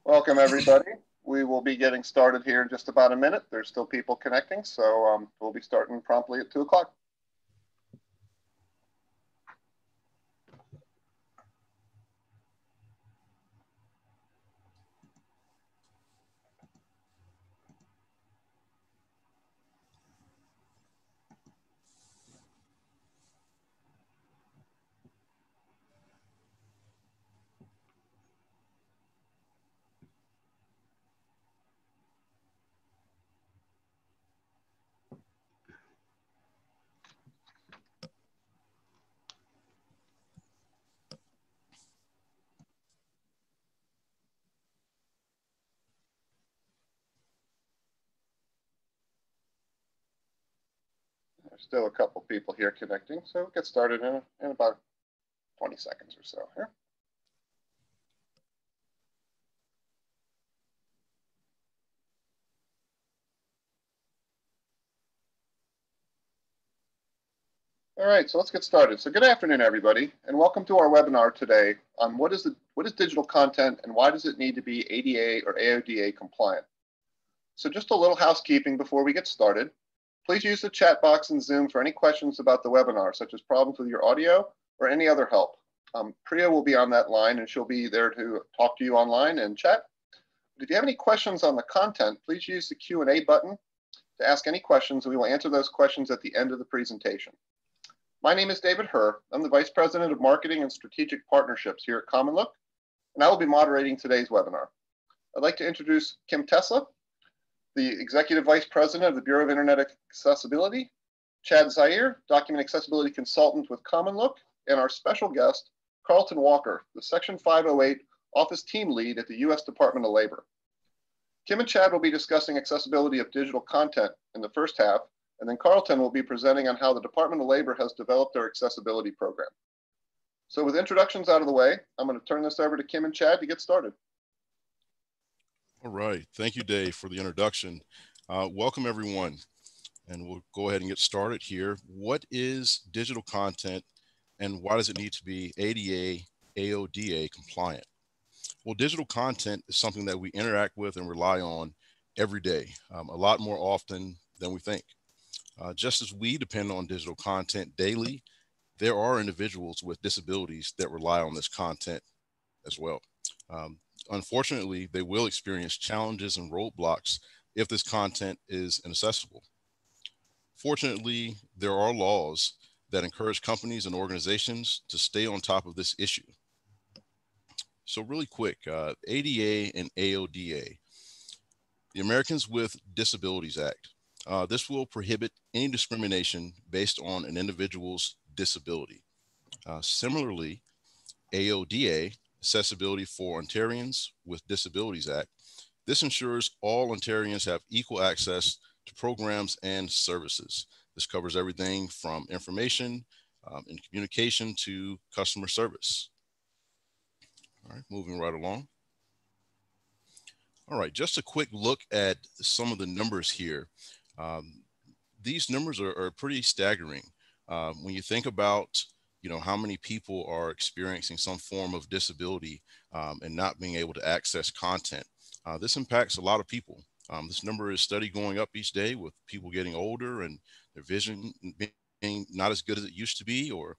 Welcome, everybody. We will be getting started here in just about a minute. There's still people connecting, so we'll be starting promptly at 2 o'clock. There's still a couple people here connecting, so we'll get started in about 20 seconds or so here. All right, so let's get started. So good afternoon, everybody, and welcome to our webinar today on what is digital content and why does it need to be ADA or AODA compliant. So just a little housekeeping before we get started. Please use the chat box in Zoom for any questions about the webinar, such as problems with your audio or any other help. Priya will be on that line and she'll be there to talk to you online and chat. But if you have any questions on the content, please use the Q&A button to ask any questions, and we will answer those questions at the end of the presentation. My name is David Herr. I'm the Vice President of Marketing and Strategic Partnerships here at Common Look, and I will be moderating today's webinar. I'd like to introduce Kim Tesla, the Executive Vice President of the Bureau of Internet Accessibility, Chad Zaire, Document Accessibility Consultant with Common Look, and our special guest, Carlton Walker, the Section 508 Office Team Lead at the U.S. Department of Labor. Kim and Chad will be discussing accessibility of digital content in the first half, and then Carlton will be presenting on how the Department of Labor has developed their accessibility program. So with introductions out of the way, I'm going to turn this over to Kim and Chad to get started. All right. Thank you, Dave, for the introduction. Welcome, everyone. And we'll go ahead and get started here. What is digital content and why does it need to be ADA, AODA compliant? Well, digital content is something that we interact with and rely on every day, a lot more often than we think. Just as we depend on digital content daily, there are individuals with disabilities that rely on this content as well. Unfortunately, they will experience challenges and roadblocks if this content is inaccessible. Fortunately, there are laws that encourage companies and organizations to stay on top of this issue. So really quick, ADA and AODA, the Americans with Disabilities Act. This will prohibit any discrimination based on an individual's disability. Similarly, AODA, Accessibility for Ontarians with Disabilities Act. This ensures all Ontarians have equal access to programs and services. This covers everything from information and communication to customer service. All right, moving right along. All right, just a quick look at some of the numbers here. These numbers are pretty staggering. When you think about how many people are experiencing some form of disability and not being able to access content. This impacts a lot of people. This number is steady going up each day with people getting older and their vision being not as good as it used to be, or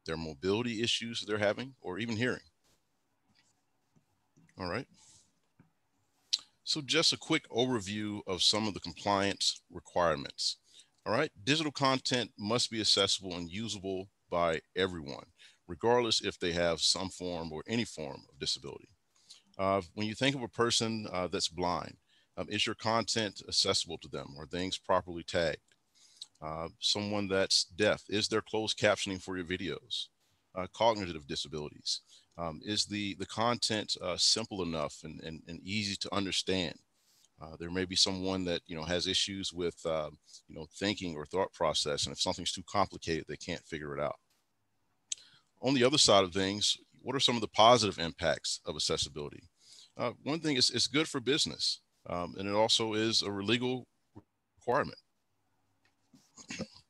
their mobility issues they're having, or even hearing. All right. So just a quick overview of some of the compliance requirements. All right. Digital content must be accessible and usable by everyone, regardless if they have some form or any form of disability. When you think of a person that's blind, is your content accessible to them? Are things properly tagged? Someone that's deaf, is there closed captioning for your videos? Cognitive disabilities, is the content simple enough and easy to understand? There may be someone that has issues with thinking or thought process, and if something's too complicated, they can't figure it out. On the other side of things, what are some of the positive impacts of accessibility? One thing is it's good for business, and it also is a legal requirement.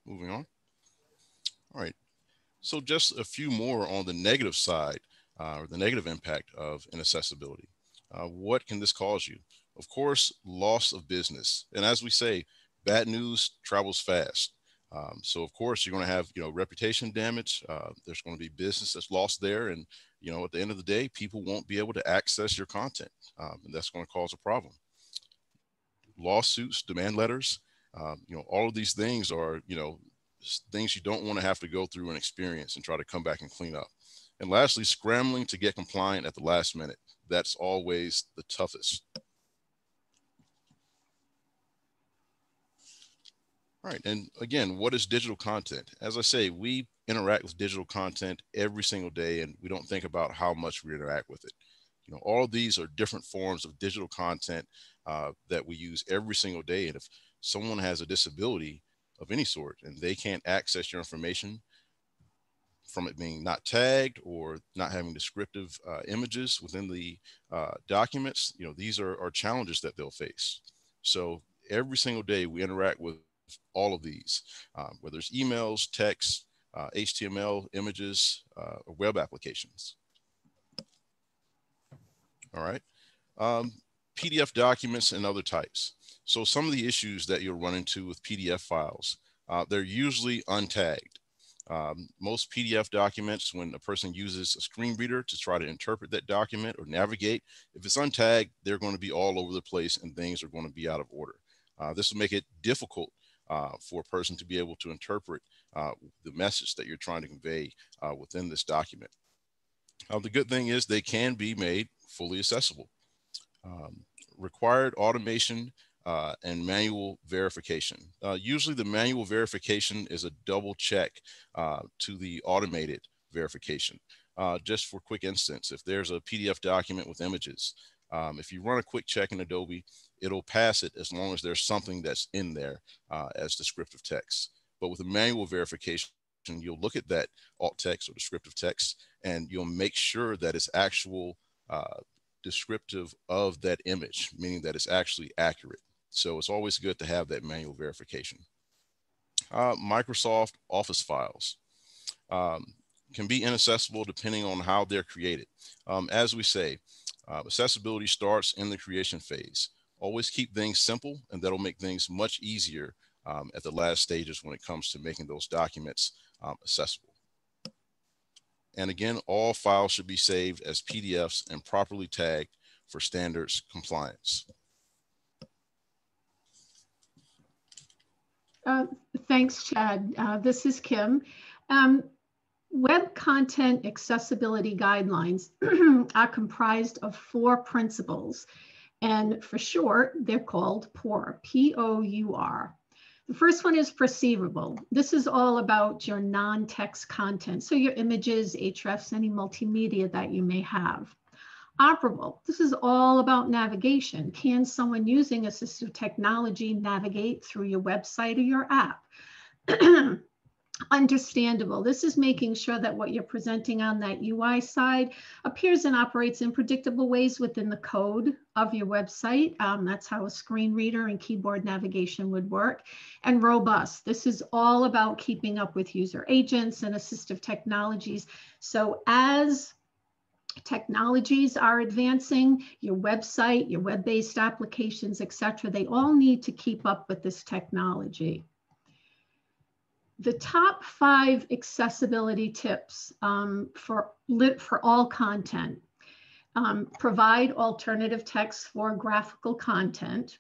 Moving on. All right. So just a few more on the negative side, or the negative impact of inaccessibility. What can this cause you? Of course, loss of business. And as we say, bad news travels fast. So of course you're going to have, reputation damage. There's going to be business that's lost there. And, at the end of the day, people won't be able to access your content. And that's going to cause a problem. Lawsuits, demand letters, all of these things are, things you don't want to have to go through and experience and try to come back and clean up. And lastly, scrambling to get compliant at the last minute. That's always the toughest. All right. And again, what is digital content? As I say, we interact with digital content every single day, and we don't think about how much we interact with it. All of these are different forms of digital content that we use every single day. And if someone has a disability of any sort and they can't access your information, from it being not tagged or not having descriptive images within the documents, these are challenges that they'll face. So every single day we interact with all of these, whether it's emails, text, HTML, images, or web applications. All right. PDF documents and other types. So some of the issues that you'll run into with PDF files, they're usually untagged. Most PDF documents, when a person uses a screen reader to try to interpret that document or navigate, if it's untagged, they're going to be all over the place and things are going to be out of order. This will make it difficult for a person to be able to interpret the message that you're trying to convey within this document. The good thing is they can be made fully accessible. Required automation and manual verification. Usually the manual verification is a double check to the automated verification. Just for quick instance, if there's a PDF document with images, if you run a quick check in Adobe, it'll pass it as long as there's something that's in there as descriptive text. But with a manual verification, you'll look at that alt text or descriptive text, and you'll make sure that it's actual descriptive of that image, meaning that it's actually accurate. So it's always good to have that manual verification. Microsoft Office files can be inaccessible depending on how they're created. As we say, accessibility starts in the creation phase. Always keep things simple, and that'll make things much easier at the last stages when it comes to making those documents accessible. And again, all files should be saved as PDFs and properly tagged for standards compliance. Thanks, Chad. This is Kim. Web content accessibility guidelines are comprised of 4 principles, and for short, they're called POUR, P-O-U-R. The first one is perceivable. This is all about your non-text content, so your images, hrefs, any multimedia that you may have. Operable. This is all about navigation. Can someone using assistive technology navigate through your website or your app? Understandable. This is making sure that what you're presenting on that UI side appears and operates in predictable ways within the code of your website. That's how a screen reader and keyboard navigation would work. And robust. This is all about keeping up with user agents and assistive technologies. So as technologies are advancing, your website, your web-based applications, etc., they all need to keep up with this technology. The top 5 accessibility tips for all content: provide alternative text for graphical content,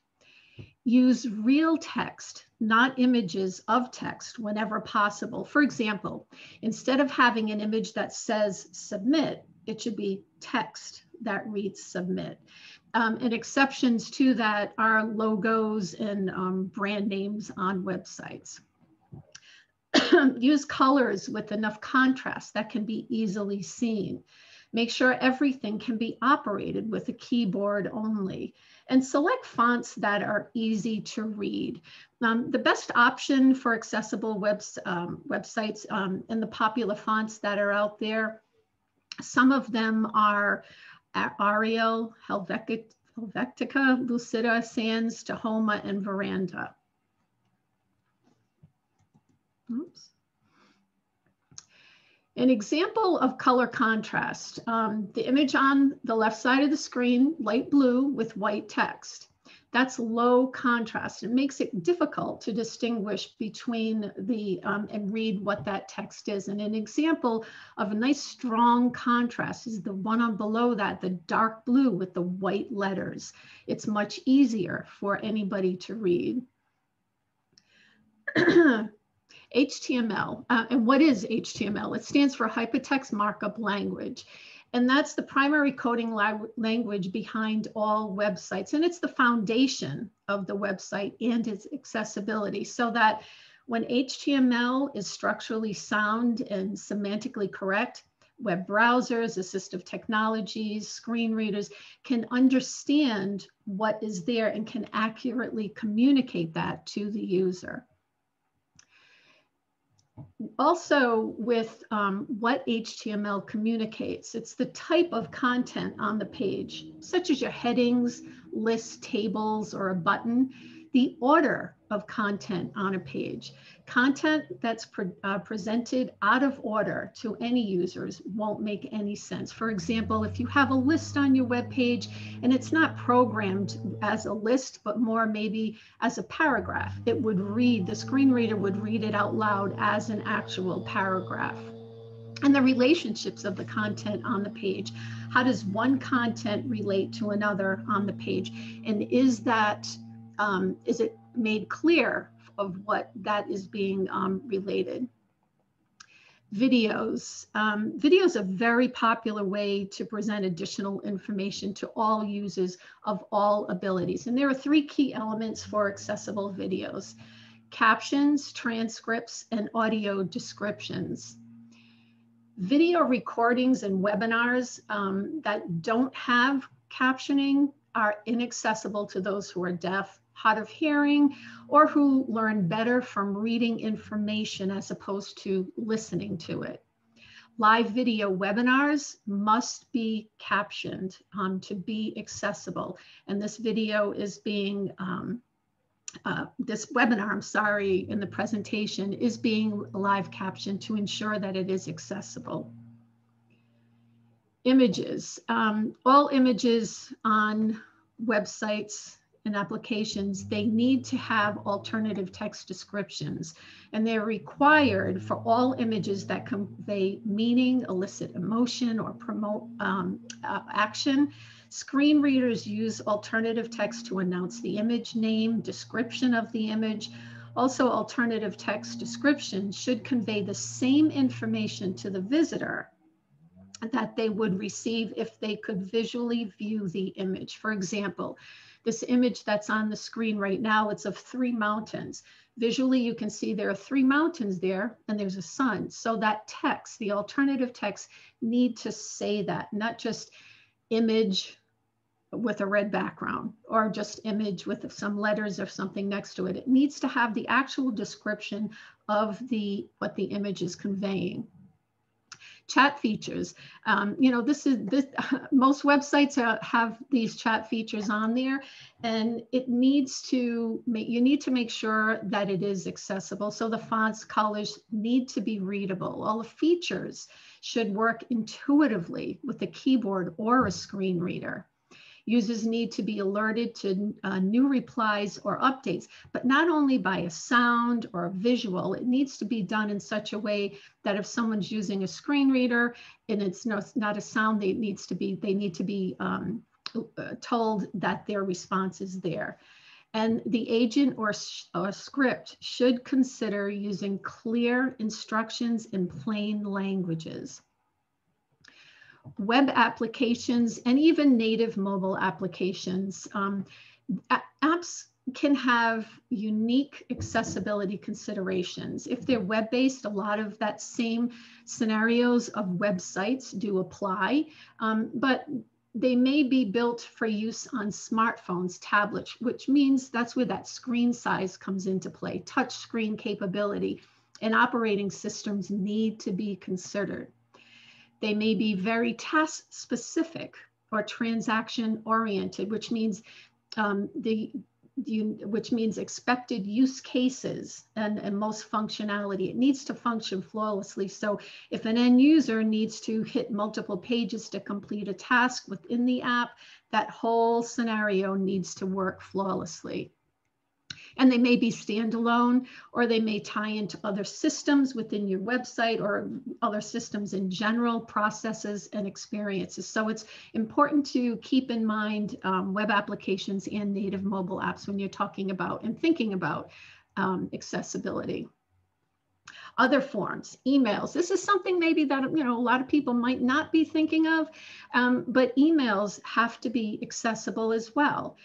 use real text, not images of text whenever possible. For example, instead of having an image that says submit, it should be text that reads submit. And exceptions to that are logos and brand names on websites. Use colors with enough contrast that can be easily seen. Make sure everything can be operated with a keyboard only. And select fonts that are easy to read. The best option for accessible websites and the popular fonts that are out there, some of them are Arial, Helvetica, Lucida, Sans, Tahoma, and Veranda. Oops. An example of color contrast, the image on the left side of the screen, light blue with white text. That's low contrast. It makes it difficult to distinguish between the and read what that text is. And an example of a nice strong contrast is the one on below that, the dark blue with the white letters. It's much easier for anybody to read. HTML, and what is HTML? It stands for Hypertext Markup Language. And that's the primary coding language behind all websites. And it's the foundation of the website and its accessibility, so that when HTML is structurally sound and semantically correct, web browsers, assistive technologies, screen readers can understand what is there and can accurately communicate that to the user. Also, with what HTML communicates, it's the type of content on the page, such as your headings, lists, tables, or a button, the order of content on a page. Content that's presented out of order to any users won't make any sense. For example, if you have a list on your web page and it's not programmed as a list, but more maybe as a paragraph, it would read, the screen reader would read it out loud as an actual paragraph. And the relationships of the content on the page. How does one content relate to another on the page? And is that, is it made clear of what that is being related? Videos. Videos are a very popular way to present additional information to all users of all abilities. And there are three key elements for accessible videos: captions, transcripts, and audio descriptions. Video recordings and webinars that don't have captioning are inaccessible to those who are deaf, hard of hearing, or who learn better from reading information as opposed to listening to it. Live video webinars must be captioned to be accessible. And this video is being, this webinar, I'm sorry, in the presentation is being live captioned to ensure that it is accessible. Images. All images on websites and applications, they need to have alternative text descriptions, and they're required for all images that convey meaning, elicit emotion, or promote action. Screen readers use alternative text to announce the image name, description of the image. Also, alternative text description should convey the same information to the visitor that they would receive if they could visually view the image. For example, this image that's on the screen right now, it's of 3 mountains. Visually, you can see there are 3 mountains there and there's a sun. So that text, the alternative text, need to say that, not just image with a red background or just image with some letters or something next to it. It needs to have the actual description of what the image is conveying. Chat features. You know, most websites have these chat features on there, and it needs to you need to make sure that it is accessible. So the fonts, colors need to be readable. All the features should work intuitively with a keyboard or a screen reader. Users need to be alerted to new replies or updates, but not only by a sound or a visual. It needs to be done in such a way that if someone's using a screen reader and it's not a sound, they need to be told that their response is there. And the agent or script should consider using clear instructions in plain languages. Web applications and even native mobile applications. Apps can have unique accessibility considerations. If they're web-based, a lot of that same scenarios of websites do apply, but they may be built for use on smartphones, tablets, which means that's where that screen size comes into play. Touch screen capability and operating systems need to be considered. They may be very task specific or transaction oriented, which means the which means expected use cases and most functionality. It needs to function flawlessly. So if an end user needs to hit multiple pages to complete a task within the app, that whole scenario needs to work flawlessly. And they may be standalone, or they may tie into other systems within your website or other systems in general, processes and experiences. So it's important to keep in mind web applications and native mobile apps when you're talking about and thinking about accessibility. Other forms, emails. This is something maybe that a lot of people might not be thinking of, but emails have to be accessible as well.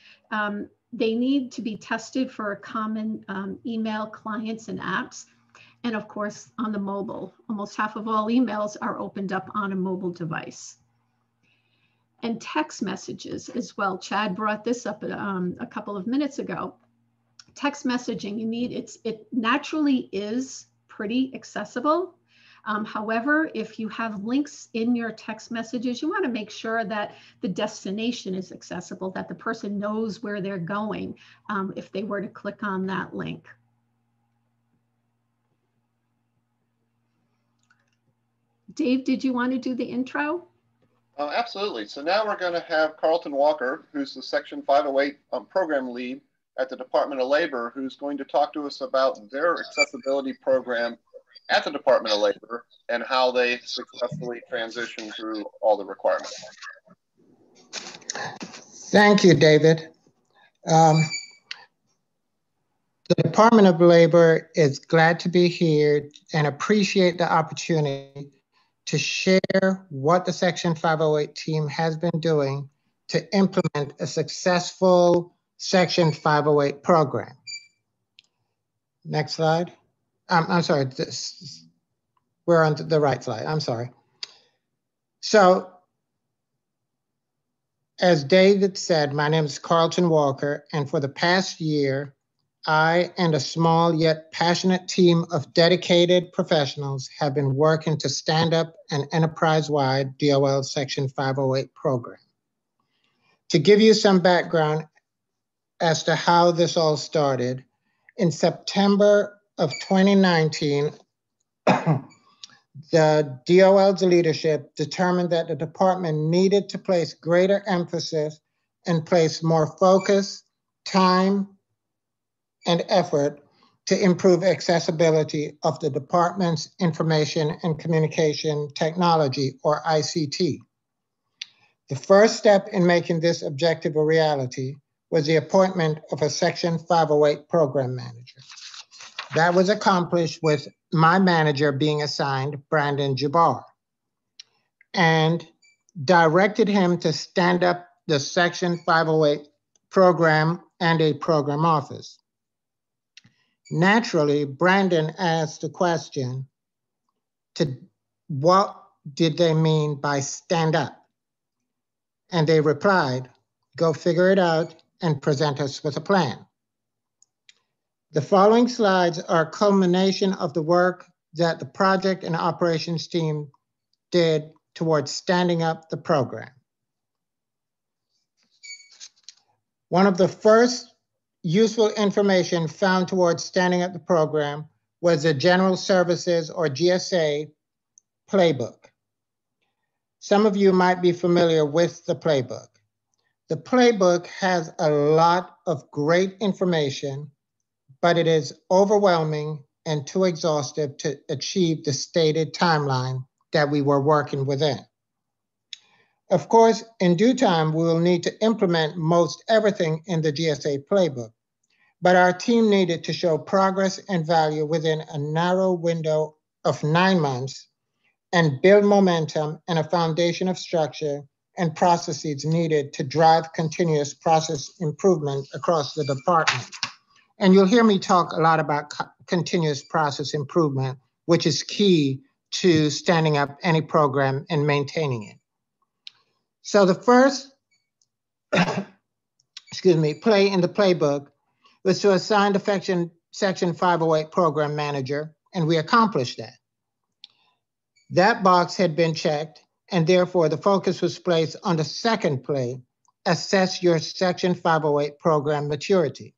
They need to be tested for common email clients and apps. And of course, on the mobile, almost half of all emails are opened up on a mobile device. And text messages as well. Chad brought this up a couple of minutes ago. Text messaging, it naturally is pretty accessible. However, if you have links in your text messages, you want to make sure that the destination is accessible, that the person knows where they're going if they were to click on that link. Dave, did you want to do the intro? Absolutely. So now we're going to have Carlton Walker, who's the Section 508 program lead at the Department of Labor, who's going to talk to us about their accessibility program at the Department of Labor and how they successfully transition through all the requirements. Thank you, David. The Department of Labor is glad to be here and appreciate the opportunity to share what the Section 508 team has been doing to implement a successful Section 508 program. Next slide. I'm sorry, we're on the right slide, I'm sorry. So, as David said, my name is Carlton Walker, and for the past year, I and a small yet passionate team of dedicated professionals have been working to stand up an enterprise-wide DOL Section 508 program. To give you some background as to how this all started, in September of 2019, the DOL's leadership determined that the department needed to place greater emphasis and place more focus, time, and effort to improve accessibility of the department's information and communication technology, or ICT. The first step in making this objective a reality was the appointment of a Section 508 program manager. That was accomplished with my manager being assigned, Brandon Jabbar, and directed him to stand up the Section 508 program and a program office. Naturally, Brandon asked the question, what did they mean by stand up? And they replied, go figure it out and present us with a plan. The following slides are a culmination of the work that the project and operations team did towards standing up the program. One of the first useful information found towards standing up the program was the General Services, or GSA, playbook. Some of you might be familiar with the playbook. The playbook has a lot of great information, but it is overwhelming and too exhaustive to achieve the stated timeline that we were working within. Of course, in due time, we will need to implement most everything in the GSA playbook, but our team needed to show progress and value within a narrow window of 9 months and build momentum and a foundation of structure and processes needed to drive continuous process improvement across the department. And you'll hear me talk a lot about continuous process improvement, which is key to standing up any program and maintaining it. So the first, play in the playbook was to assign the Section 508 program manager, and we accomplished that. That box had been checked, and therefore the focus was placed on the second play, assess your Section 508 program maturity.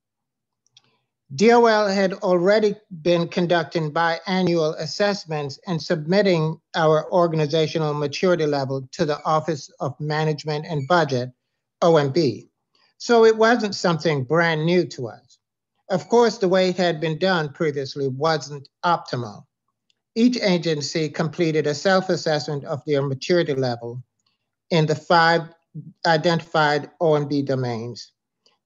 DOL had already been conducting biannual assessments and submitting our organizational maturity level to the Office of Management and Budget, OMB. So it wasn't something brand new to us. Of course, the way it had been done previously wasn't optimal. Each agency completed a self-assessment of their maturity level in the 5 identified OMB domains.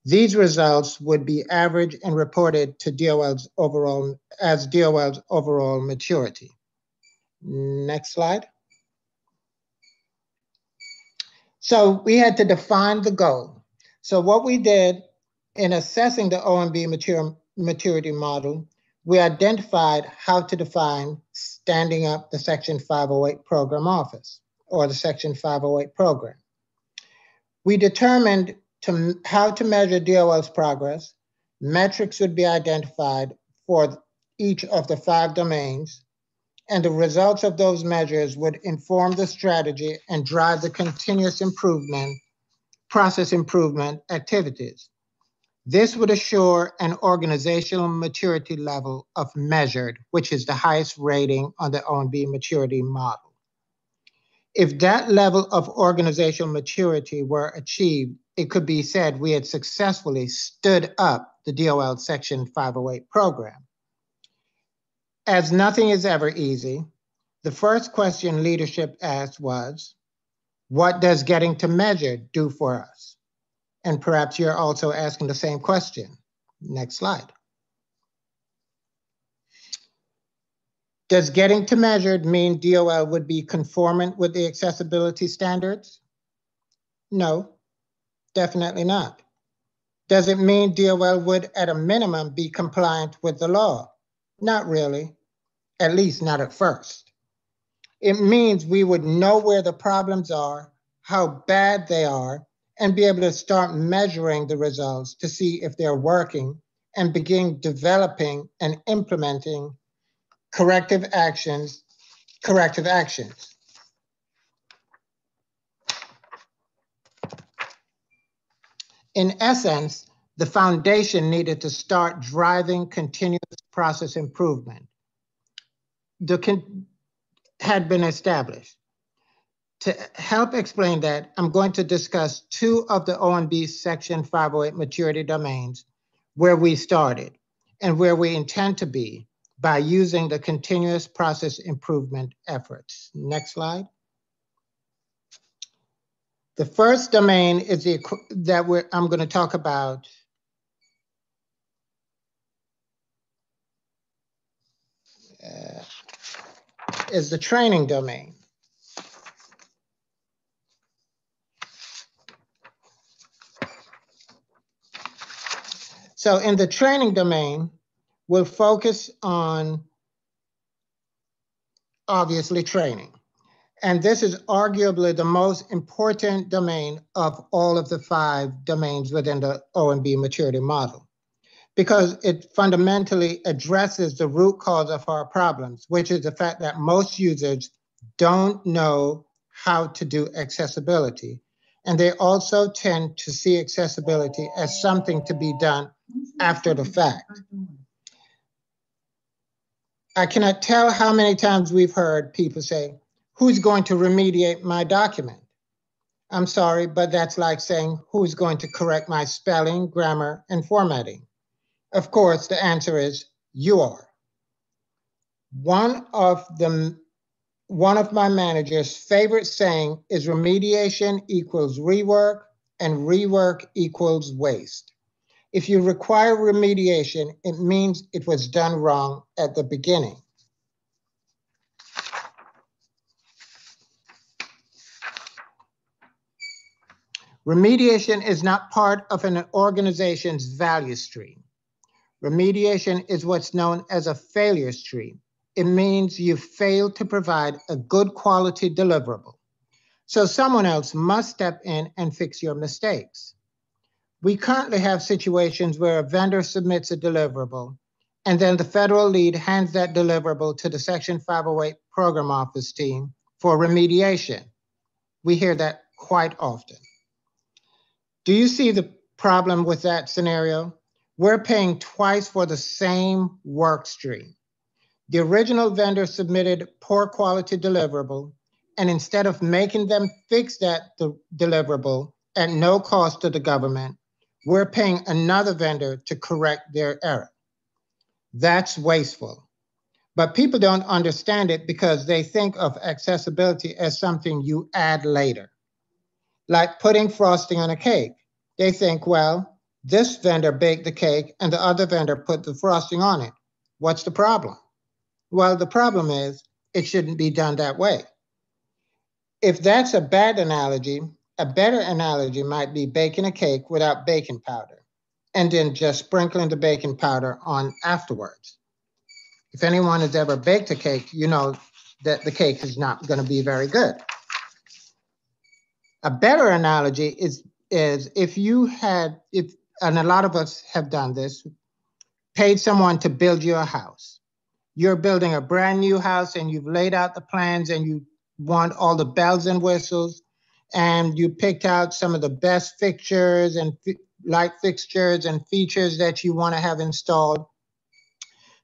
These results would be averaged and reported to DOL's overall maturity. Next slide. So we had to define the goal. So what we did in assessing the OMB maturity model, we identified how to define standing up the Section 508 program office or the Section 508 program. We determined how to measure DOL's progress. Metrics would be identified for each of the 5 domains, and the results of those measures would inform the strategy and drive the continuous improvement, process improvement activities. This would assure an organizational maturity level of measured, which is the highest rating on the OMB maturity model. If that level of organizational maturity were achieved, it could be said we had successfully stood up the DOL Section 508 program. As nothing is ever easy, the first question leadership asked was, what does getting to measure do for us? And perhaps you're also asking the same question. Next slide. Does getting to measured mean DOL would be conformant with the accessibility standards? No, definitely not. Does it mean DOL would, at a minimum, be compliant with the law? Not really, at least not at first. It means we would know where the problems are, how bad they are, and be able to start measuring the results to see if they're working and begin developing and implementing corrective actions. In essence, the foundation needed to start driving continuous process improvement. Had been established. To help explain that, I'm going to discuss 2 of the OMB Section 508 maturity domains where we started and where we intend to be by using the continuous process improvement efforts. Next slide. The first domain is I'm going to talk about is the training domain. So in the training domain, we'll focus on, obviously, training. And this is arguably the most important domain of all of the 5 domains within the OMB maturity model, because it fundamentally addresses the root cause of our problems, which is the fact that most users don't know how to do accessibility. And they also tend to see accessibility as something to be done after the fact. I cannot tell how many times we've heard people say, who's going to remediate my document? I'm sorry, but that's like saying, who's going to correct my spelling, grammar, and formatting? Of course, the answer is, you are. One of my manager's favorite saying is remediation equals rework and rework equals waste. If you require remediation, it means it was done wrong at the beginning. Remediation is not part of an organization's value stream. Remediation is what's known as a failure stream. It means you failed to provide a good quality deliverable. So someone else must step in and fix your mistakes. We currently have situations where a vendor submits a deliverable, and then the federal lead hands that deliverable to the Section 508 program office team for remediation. We hear that quite often. Do you see the problem with that scenario? we're paying twice for the same work stream. The original vendor submitted poor quality deliverable, and instead of making them fix that deliverable at no cost to the government, we're paying another vendor to correct their error. That's wasteful. But people don't understand it because they think of accessibility as something you add later. Like putting frosting on a cake. They think, well, this vendor baked the cake and the other vendor put the frosting on it. What's the problem? Well, the problem is it shouldn't be done that way. If that's a bad analogy, a better analogy might be baking a cake without baking powder and then just sprinkling the baking powder on afterwards. If anyone has ever baked a cake, you know that the cake is not going to be very good. A better analogy is if you had, and a lot of us have done this, paid someone to build you a house. You're building a brand new house and you've laid out the plans and you want all the bells and whistles, and you picked out some of the best fixtures and light fixtures and features that you want to have installed.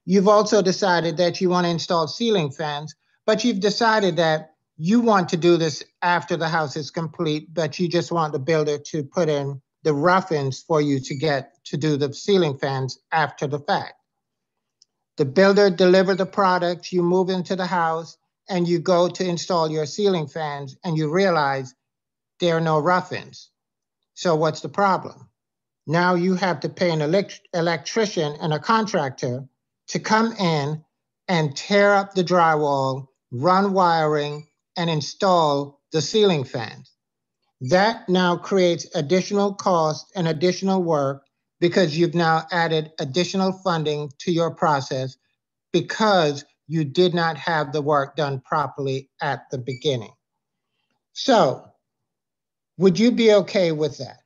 You've also decided that you want to install ceiling fans, but you've decided that you want to do this after the house is complete, but you just want the builder to put in the rough-ins for you to get to do the ceiling fans after the fact. The builder delivered the product, you move into the house, and you go to install your ceiling fans, and you realize there are no rough-ins. So what's the problem? Now you have to pay an electrician and a contractor to come in and tear up the drywall, run wiring, and install the ceiling fans. That now creates additional cost and additional work because you've now added additional funding to your process because you did not have the work done properly at the beginning. So, would you be okay with that?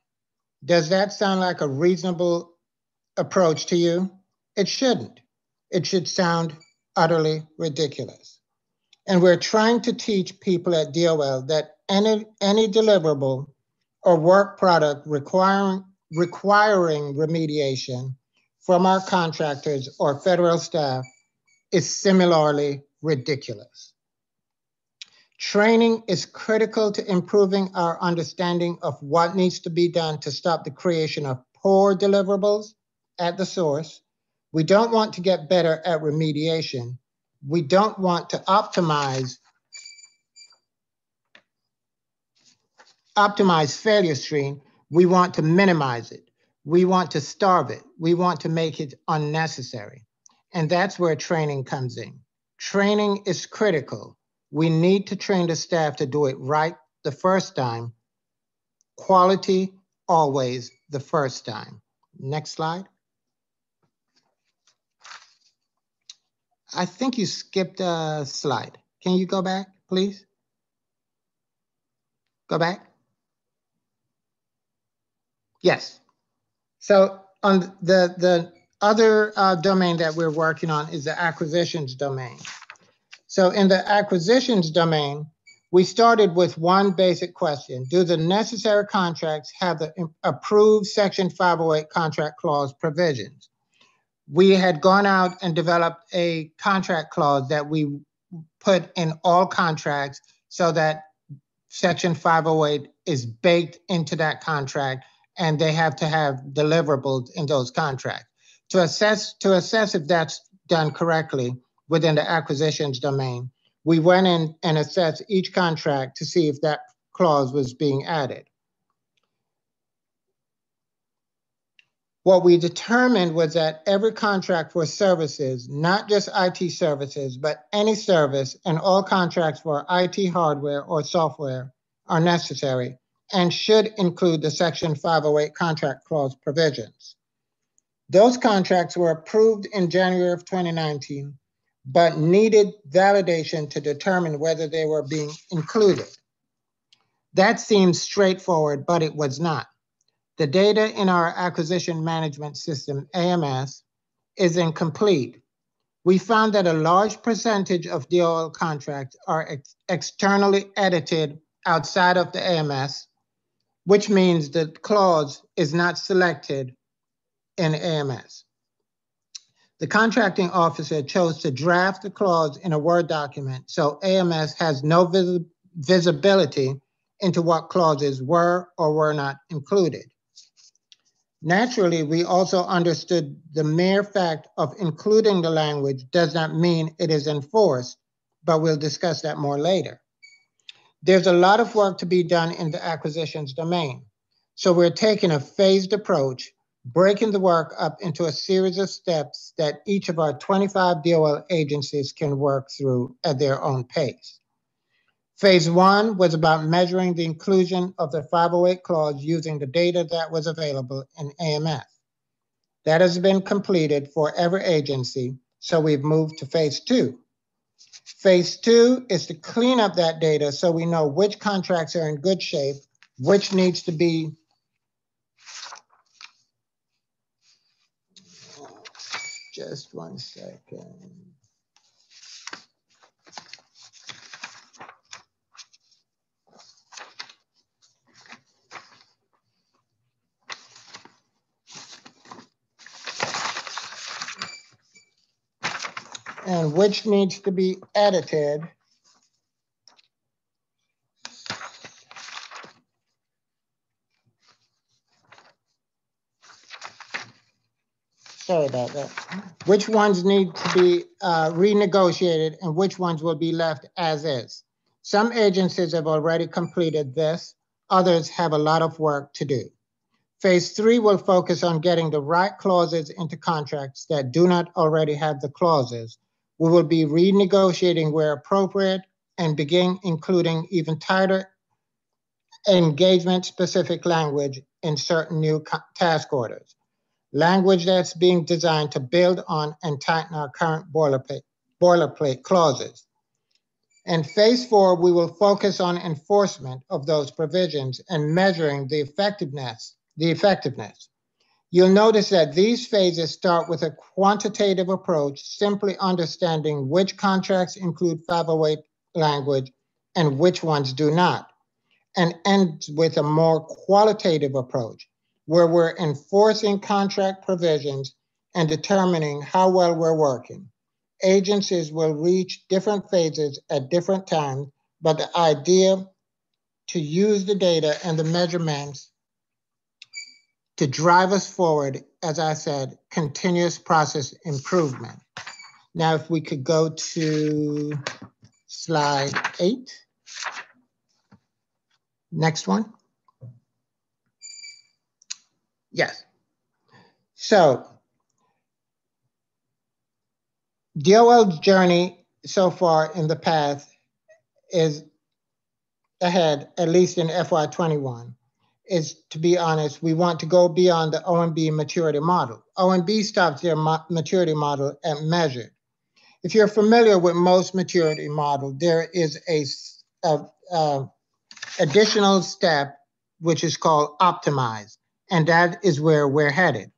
Does that sound like a reasonable approach to you? It shouldn't. It should sound utterly ridiculous. And we're trying to teach people at DOL that any deliverable or work product requiring remediation from our contractors or federal staff is similarly ridiculous. Training is critical to improving our understanding of what needs to be done to stop the creation of poor deliverables at the source. We don't want to get better at remediation. We don't want to optimize failure stream. We want to minimize it. We want to starve it. We want to make it unnecessary. And that's where training comes in. Training is critical. We need to train the staff to do it right the first time. Quality always the first time. Next slide. I think you skipped a slide. Can you go back, please? Go back. Yes. So on the other domain that we're working on is the acquisitions domain. So in the acquisitions domain, we started with one basic question. Do the necessary contracts have the approved Section 508 contract clause provisions? We had gone out and developed a contract clause that we put in all contracts so that Section 508 is baked into that contract and they have to have deliverables in those contracts. To assess if that's done correctly within the acquisitions domain, we went in and assessed each contract to see if that clause was being added. What we determined was that every contract for services, not just IT services, but any service, and all contracts for IT hardware or software are necessary and should include the Section 508 contract clause provisions. Those contracts were approved in January of 2019, but needed validation to determine whether they were being included. That seems straightforward, but it was not. The data in our acquisition management system, AMS, is incomplete. We found that a large percentage of DOL contracts are externally edited outside of the AMS, which means the clause is not selected in AMS. The contracting officer chose to draft the clause in a Word document, so AMS has no visibility into what clauses were or were not included. Naturally, we also understood the mere fact of including the language does not mean it is enforced, but we'll discuss that more later. There's a lot of work to be done in the acquisitions domain, so we're taking a phased approach, breaking the work up into a series of steps that each of our 25 DOL agencies can work through at their own pace. Phase 1 was about measuring the inclusion of the 508 clause using the data that was available in AMS. That has been completed for every agency, so we've moved to phase 2. Phase 2 is to clean up that data so we know which contracts are in good shape, which needs to be just one second. And which needs to be edited. Sorry about that. Which ones need to be renegotiated and which ones will be left as is. Some agencies have already completed this. Others have a lot of work to do. Phase 3 will focus on getting the right clauses into contracts that do not already have the clauses. We will be renegotiating where appropriate and begin including even tighter engagement-specific language in certain new task orders. Language that's being designed to build on and tighten our current boilerplate clauses. In phase 4, we will focus on enforcement of those provisions and measuring the effectiveness. You'll notice that these phases start with a quantitative approach, simply understanding which contracts include 508 language and which ones do not, and ends with a more qualitative approach, where we're enforcing contract provisions and determining how well we're working. Agencies will reach different phases at different times, but the idea to use the data and the measurements to drive us forward, as I said, continuous process improvement. Now, if we could go to slide 8. Next one. Yes. So, DOL's journey so far in the path is ahead, at least in FY21, is, to be honest, we want to go beyond the OMB maturity model. OMB stops their maturity model at measured. If you're familiar with most maturity model, there is a additional step, which is called optimize, and that is where we're headed.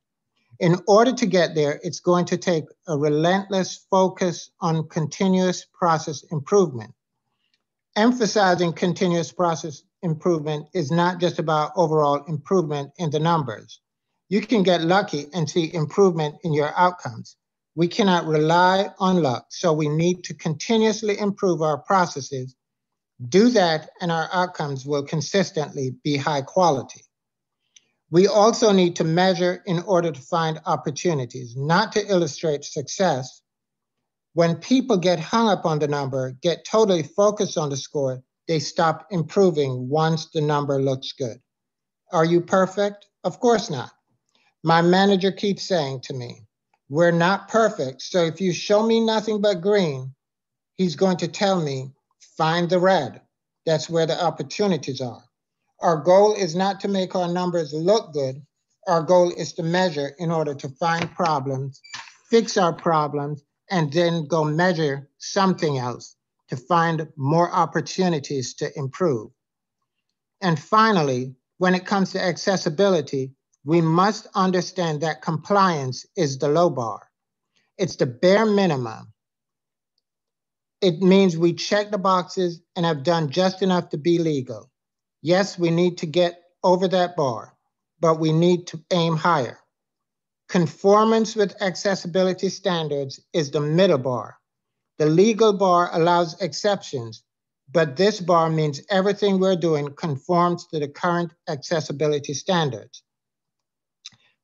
In order to get there, it's going to take a relentless focus on continuous process improvement. Emphasizing continuous process improvement is not just about overall improvement in the numbers. You can get lucky and see improvement in your outcomes. We cannot rely on luck, so we need to continuously improve our processes. Do that, and our outcomes will consistently be high quality. We also need to measure in order to find opportunities, not to illustrate success. When people get hung up on the number, get totally focused on the score, they stop improving once the number looks good. Are you perfect? Of course not. My manager keeps saying to me, we're not perfect, so if you show me nothing but green, he's going to tell me, find the red. That's where the opportunities are. Our goal is not to make our numbers look good. Our goal is to measure in order to find problems, fix our problems, and then go measure something else to find more opportunities to improve. And finally, when it comes to accessibility, we must understand that compliance is the low bar. It's the bare minimum. It means we check the boxes and have done just enough to be legal. Yes, we need to get over that bar, but we need to aim higher. Conformance with accessibility standards is the middle bar. The legal bar allows exceptions, but this bar means everything we're doing conforms to the current accessibility standards.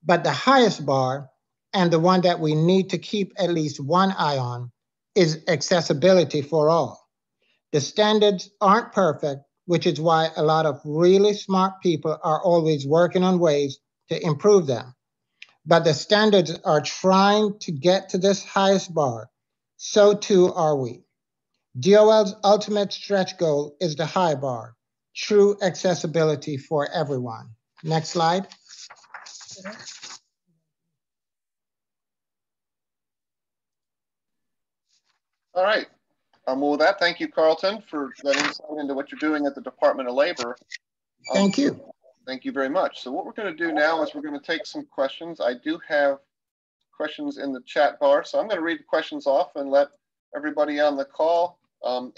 But the highest bar, and the one that we need to keep at least one eye on, is accessibility for all. The standards aren't perfect, which is why a lot of really smart people are always working on ways to improve them. But the standards are trying to get to this highest bar. So too are we. DOL's ultimate stretch goal is the high bar, true accessibility for everyone. Next slide. All right. Well, with that, thank you, Carlton, for that insight into what you're doing at the Department of Labor. Thank you. Thank you very much. So what we're going to do now is we're going to take some questions. I do have questions in the chat bar, so I'm going to read the questions off and let everybody on the call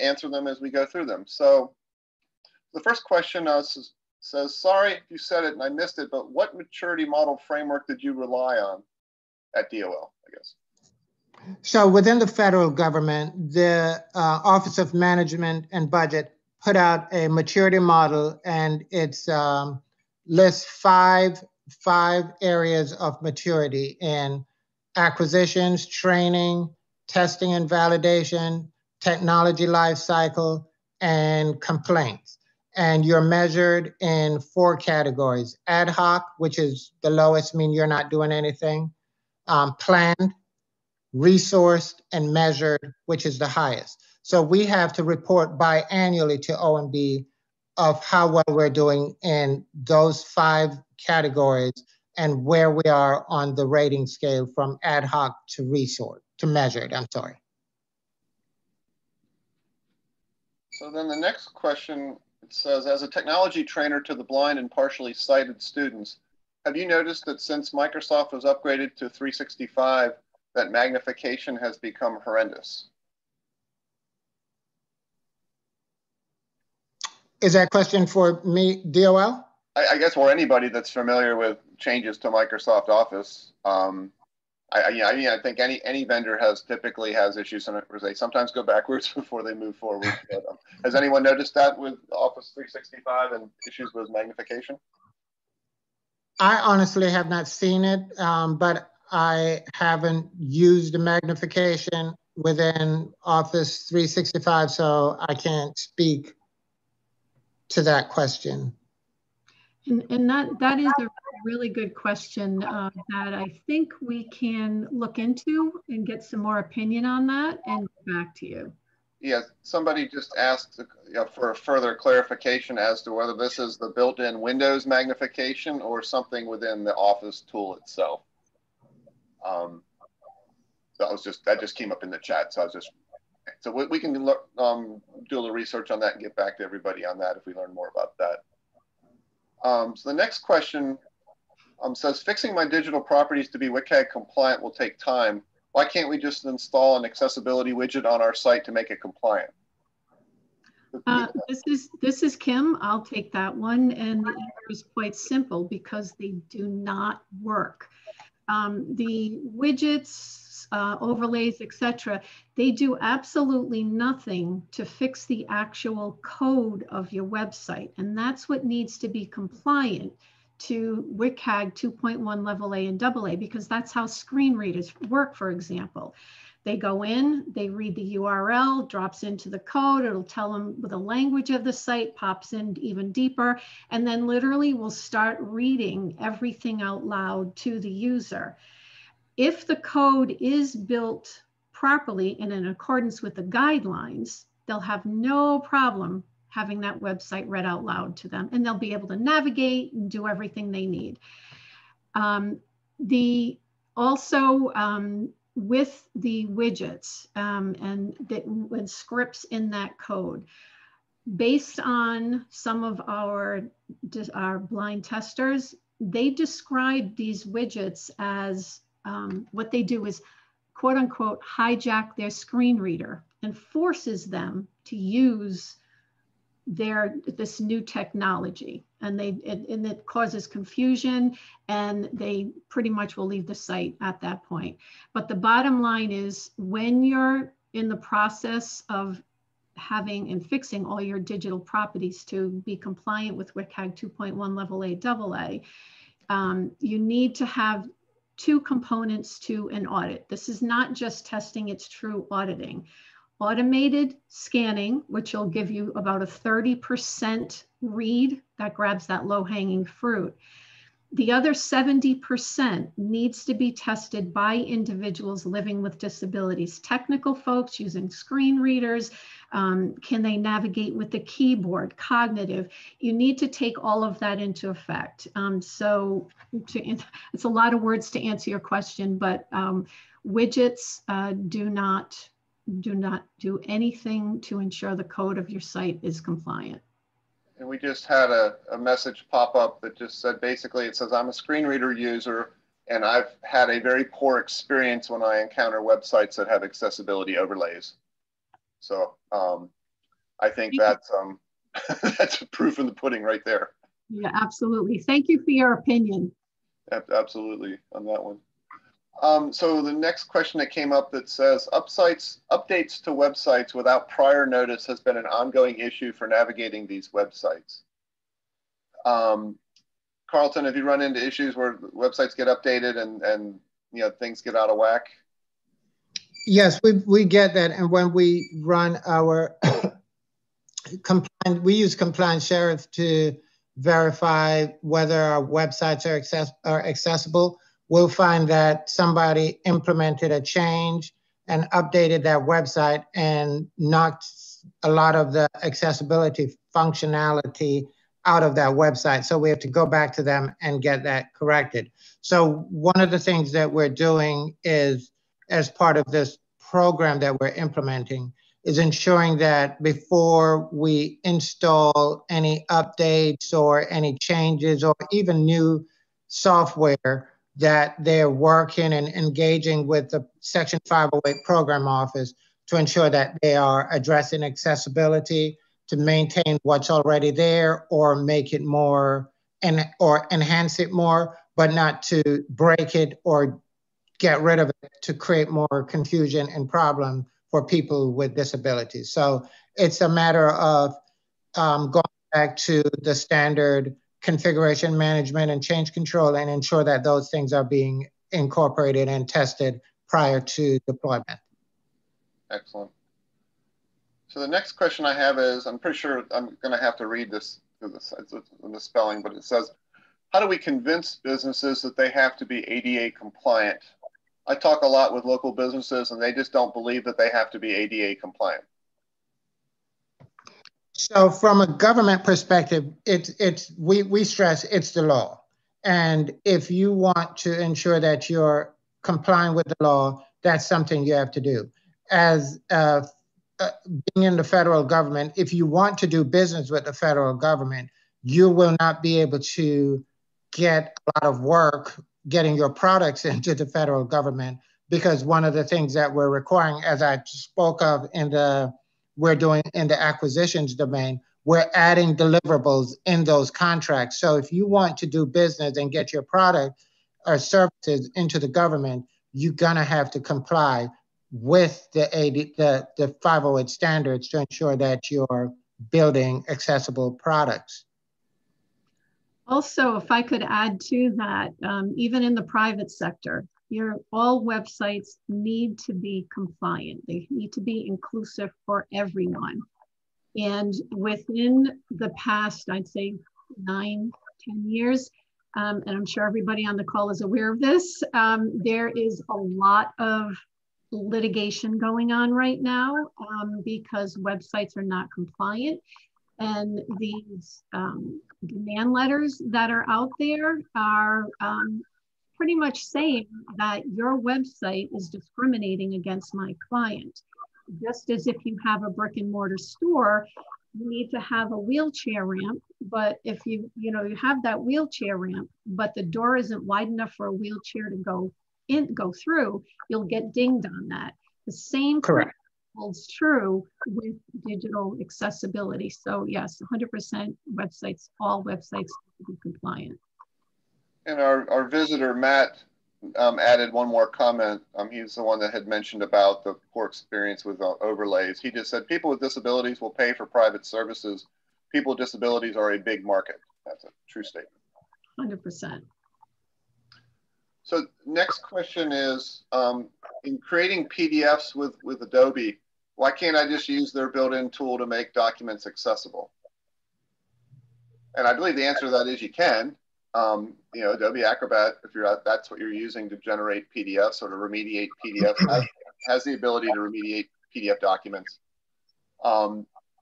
answer them as we go through them. So the first question says, sorry if you said it and I missed it, but what maturity model framework did you rely on at DOL, I guess? So within the federal government, the Office of Management and Budget put out a maturity model, and it's lists five areas of maturity in acquisitions, training, testing and validation, technology life cycle, and complaints. And you're measured in 4 categories: ad hoc, which is the lowest, mean you're not doing anything; planned, resourced, and measured, which is the highest. So we have to report biannually to O&B of how well we're doing in those 5 categories and where we are on the rating scale from ad hoc to measured, I'm sorry. So then the next question, it says, as a technology trainer to the blind and partially sighted students, have you noticed that since Microsoft was upgraded to 365, that magnification has become horrendous? Is that question for me, DOL? I guess for anybody that's familiar with changes to Microsoft Office. I think any vendor typically has issues where they sometimes go backwards before they move forward. But, has anyone noticed that with Office 365 and issues with magnification? I honestly have not seen it, but I haven't used the magnification within Office 365, so I can't speak to that question. And that is a really good question that I think we can look into and get some more opinion on that and get back to you. Yeah, somebody just asked for a further clarification as to whether this is the built-in Windows magnification or something within the Office tool itself. That just came up in the chat, so we can look, do a little research on that and get back to everybody on that if we learn more about that. So the next question says, fixing my digital properties to be WCAG compliant will take time. Why can't we just install an accessibility widget on our site to make it compliant? This is Kim. I'll take that one. And the answer is quite simple, because they do not work. The widgets, overlays, etc., they do absolutely nothing to fix the actual code of your website. And that's what needs to be compliant to WCAG 2.1 level A and AA, because that's how screen readers work, for example. They go in, they read the URL, drops into the code, it'll tell them the language of the site, pops in even deeper, and then literally will start reading everything out loud to the user. If the code is built properly and in accordance with the guidelines, they'll have no problem having that website read out loud to them, and they'll be able to navigate and do everything they need. With the widgets and scripts in that code, based on some of our blind testers, they describe these widgets as what they do is, quote unquote, hijack their screen reader and forces them to use this new technology, and it causes confusion, and they pretty much will leave the site at that point. But the bottom line is, when you're in the process of having and fixing all your digital properties to be compliant with WCAG 2.1 level AA, you need to have two components to an audit. This is not just testing, it's true auditing. Automated scanning, which will give you about a 30% read that grabs that low-hanging fruit. The other 70% needs to be tested by individuals living with disabilities. Technical folks using screen readers, can they navigate with the keyboard, cognitive? You need to take all of that into effect. It's a lot of words to answer your question, but widgets do not do anything to ensure the code of your site is compliant. And we just had a message pop up that just said, basically, it says, I'm a screen reader user, and I've had a very poor experience when I encounter websites that have accessibility overlays. So I think that's that's proof in the pudding right there. Yeah, absolutely. Thank you for your opinion. Absolutely, on that one. So the next question that came up that says, updates to websites without prior notice has been an ongoing issue for navigating these websites. Carlton, have you run into issues where websites get updated and things get out of whack? Yes, we get that. And when we run our we use Compliance Sheriff to verify whether our websites are accessible. We'll find that somebody implemented a change and updated that website and knocked a lot of the accessibility functionality out of that website. So we have to go back to them and get that corrected. So one of the things that we're doing is, as part of this program that we're implementing, is ensuring that before we install any updates or any changes or even new software, that they're working and engaging with the Section 508 program office to ensure that they are addressing accessibility, to maintain what's already there or make it more or enhance it more, but not to break it or get rid of it to create more confusion and problem for people with disabilities. So it's a matter of going back to the standard configuration management and change control and ensure that those things are being incorporated and tested prior to deployment. Excellent. So the next question I have is, I'm pretty sure I'm going to have to read this because it's the spelling, but it says, how do we convince businesses that they have to be ADA compliant? I talk a lot with local businesses and they just don't believe that they have to be ADA compliant. So from a government perspective, we stress it's the law. And if you want to ensure that you're complying with the law, that's something you have to do. As being in the federal government, if you want to do business with the federal government, you will not be able to get a lot of work getting your products into the federal government, because one of the things that we're requiring, as I spoke of we're doing in the acquisitions domain, we're adding deliverables in those contracts. So if you want to do business and get your product or services into the government, you're gonna have to comply with the 508 standards to ensure that you're building accessible products. Also, if I could add to that, even in the private sector, all websites need to be compliant. They need to be inclusive for everyone. And within the past, I'd say 9-10 years, and I'm sure everybody on the call is aware of this, there is a lot of litigation going on right now because websites are not compliant. And these demand letters that are out there are pretty much saying that your website is discriminating against my client. Just as if you have a brick and mortar store, you need to have a wheelchair ramp, but if you have that wheelchair ramp, but the door isn't wide enough for a wheelchair to go through, you'll get dinged on that. The same Correct. holds true with digital accessibility. So yes, 100% websites, all websites need to be compliant. And our visitor, Matt, added one more comment. He's the one that had mentioned about the poor experience with overlays. He just said, people with disabilities will pay for private services. People with disabilities are a big market. That's a true statement. 100%. So next question is, in creating PDFs with Adobe, why can't I just use their built-in tool to make documents accessible? And I believe the answer to that is you can. You know, Adobe Acrobat, if that's what you're using to generate PDFs or to remediate PDFs, has the ability to remediate PDF documents.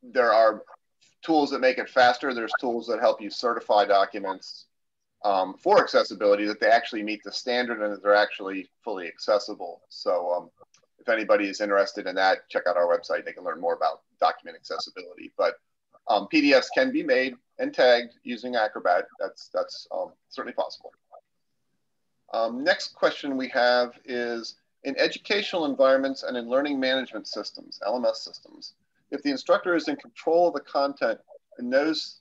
There are tools that make it faster. There's tools that help you certify documents for accessibility, that they actually meet the standard and that they're actually fully accessible. So if anybody is interested in that, check out our website. They can learn more about document accessibility. But PDFs can be made and tagged using Acrobat. That's certainly possible. Next question we have is, in educational environments and in learning management systems, LMS systems, if the instructor is in control of the content and knows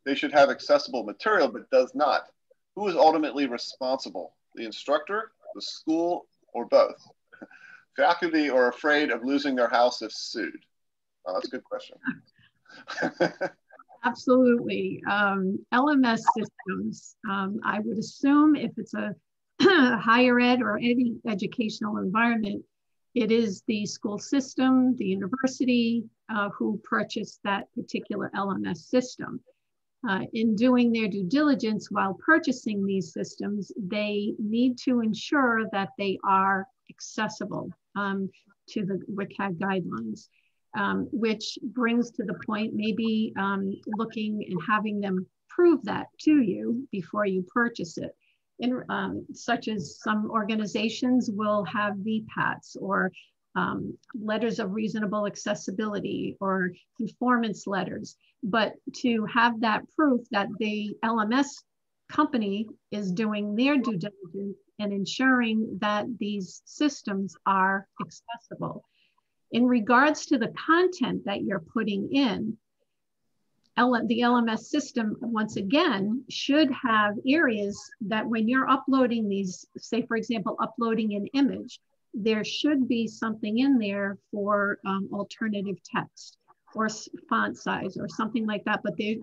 they should have accessible material but does not, who is ultimately responsible? The instructor, the school, or both? Faculty are afraid of losing their house if sued. Oh, that's a good question. Absolutely. LMS systems, I would assume if it's a higher ed or any educational environment, it is the school system, the university who purchased that particular LMS system. In doing their due diligence while purchasing these systems, they need to ensure that they are accessible to the WCAG guidelines. Which brings to the point, maybe looking and having them prove that to you before you purchase it. Such as some organizations will have VPATs or letters of reasonable accessibility or conformance letters. But to have that proof that the LMS company is doing their due diligence and ensuring that these systems are accessible. In regards to the content that you're putting in, the LMS system, once again, should have areas that when you're uploading these, say, for example, uploading an image, there should be something in there for alternative text or font size or something like that. But the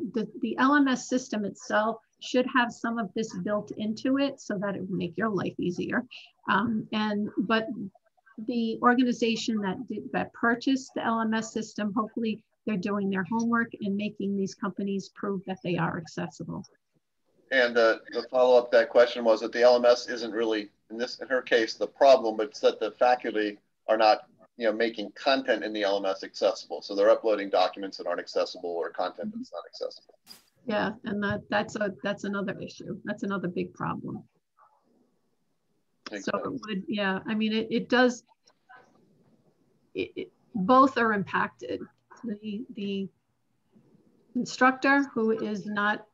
LMS system itself should have some of this built into it so that it would make your life easier. But the organization that purchased the LMS system, hopefully they're doing their homework and making these companies prove that they are accessible. And the follow-up to that question was that the LMS isn't really, in her case, the problem, but it's that the faculty are not, making content in the LMS accessible. So they're uploading documents that aren't accessible or content that's not accessible. Yeah, and that's another issue. That's another big problem. So it would, yeah, I mean, it does, both are impacted. The instructor who is not,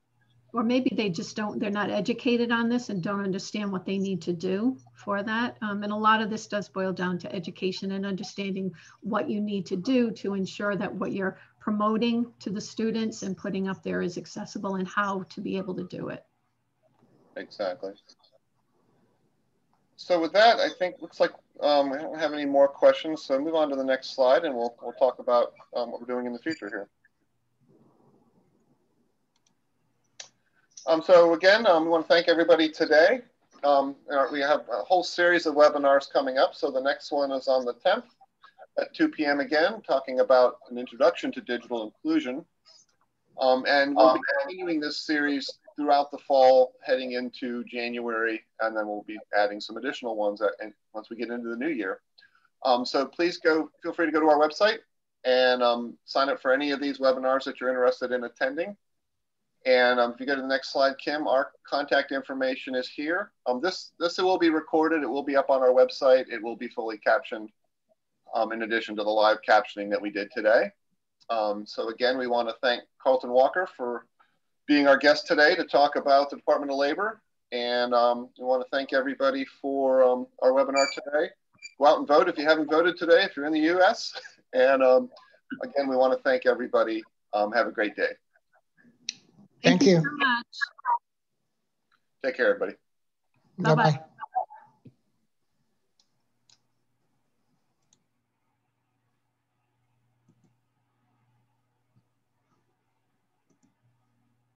or maybe they just they're not educated on this and don't understand what they need to do for that. And a lot of this does boil down to education and understanding what you need to do to ensure that what you're promoting to the students and putting up there is accessible and how to be able to do it. Exactly. So with that, I think looks like we don't have any more questions. So move on to the next slide, and we'll talk about what we're doing in the future here. So again, we want to thank everybody today. We have a whole series of webinars coming up. So the next one is on the 10th at 2 p.m. again, talking about an introduction to digital inclusion. And we'll be continuing this series throughout the fall, heading into January, and then we'll be adding some additional ones once we get into the new year. So please feel free to go to our website and sign up for any of these webinars that you're interested in attending. And if you go to the next slide, Kim, our contact information is here. This will be recorded. It will be up on our website. It will be fully captioned in addition to the live captioning that we did today. So again, we want to thank Carlton Walker for being our guest today to talk about the Department of Labor. And we want to thank everybody for our webinar today. Go out and vote if you haven't voted today, if you're in the US. And again, we want to thank everybody. Have a great day. Thank you. So much. Take care, everybody. Bye-bye. Bye-bye.